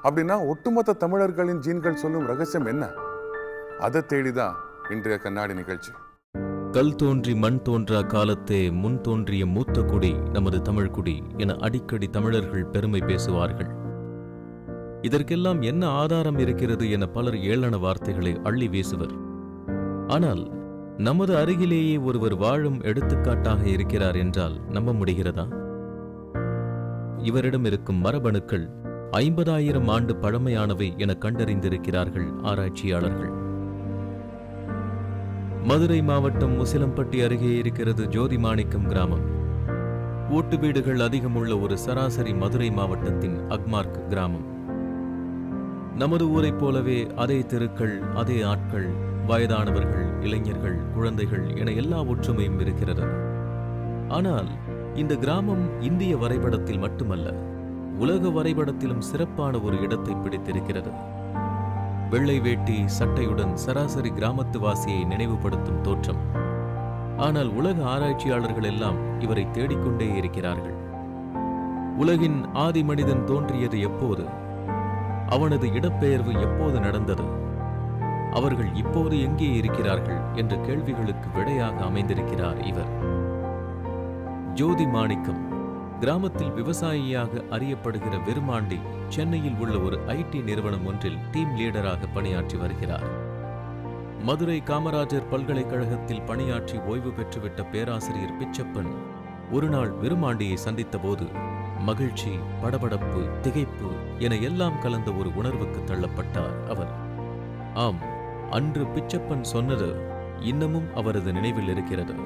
அப்படின்னா ஒட்டுமொத்த தமிழர்களின் ஜீன்கள் சொல்லும் ரகசியம் என்ன? அதை தேடிதான் இன்றைய கண்ணாடி நிகழ்ச்சி. கல் தோன்றி மண் தோன்றா காலத்தே முன் தோன்றிய மூத்த குடி நமது தமிழ் குடி என அடிக்கடி தமிழர்கள் பெருமை பேசுவார்கள். இதற்கெல்லாம் என்ன ஆதாரம் இருக்கிறது என பலர் ஏளன வார்த்தைகளை அள்ளி வீசுவர். ஆனால் நமது அருகிலேயே ஒருவர் வாழும் எடுத்துக்காட்டாக இருக்கிறார் என்றால் நம்ப முடிகிறதா? இவரிடம் இருக்கும் மரபணுக்கள் 50,000 ஆண்டு பழமையானவை என கண்டறிந்திருக்கிறார்கள் ஆராய்ச்சியாளர்கள். மதுரை மாவட்டம் முசிலம்பட்டி அருகே இருக்கிறது ஜோதிமாணிக்கம் கிராமம். ஓட்டு வீடுகள் அதிகமுள்ள ஒரு சராசரி மதுரை மாவட்டத்தின் அக்மார்க் கிராமம். நமது ஊரைப் போலவே அதே தெருக்கள், அதே ஆட்கள், வயதானவர்கள், இளைஞர்கள், குழந்தைகள் என எல்லா ஒற்றுமையும் இருக்கிறது. ஆனால் இந்த கிராமம் இந்திய வரைபடத்தில் மட்டுமல்ல, உலக வரைபடத்திலும் சிறப்பான ஒரு இடத்தை பிடித்திருக்கிறது. வெள்ளை வேட்டி சட்டையுடன் சராசரி கிராமத்து வாசியை நினைவுபடுத்தும் தோற்றம். ஆனால் உலக ஆராய்ச்சியாளர்கள் எல்லாம் இவரை தேடிக்கொண்டே இருக்கிறார்கள். உலகின் ஆதி மனிதன் தோன்றியது எப்போது? அவனது இடப்பெயர்வு எப்போது நடந்தது? அவர்கள் இப்போது எங்கே இருக்கிறார்கள் என்ற கேள்விகளுக்கு விடையாக அமைந்திருக்கிறார் இவர். ஜோதி மாணிக்கம் கிராமத்தில் விவசாயியாக அறியப்படுகிற விருமாண்டி சென்னையில் உள்ள ஒரு ஐடி நிறுவனம் ஒன்றில் டீம் லீடராக பணியாற்றி வருகிறார். மதுரை காமராஜர் பல்கலைக்கழகத்தில் பணியாற்றி ஓய்வு பெற்றுவிட்ட பேராசிரியர் பிச்சப்பன் ஒரு நாள் விருமாண்டியை சந்தித்த போது மகிழ்ச்சி, படபடப்பு, திகைப்பு என எல்லாம் கலந்த ஒரு உணர்வுக்கு தள்ளப்பட்டார் அவர். ஆம், அன்று பிச்சப்பன் சொன்னது இன்னமும் அவரது நினைவில் இருக்கிறது.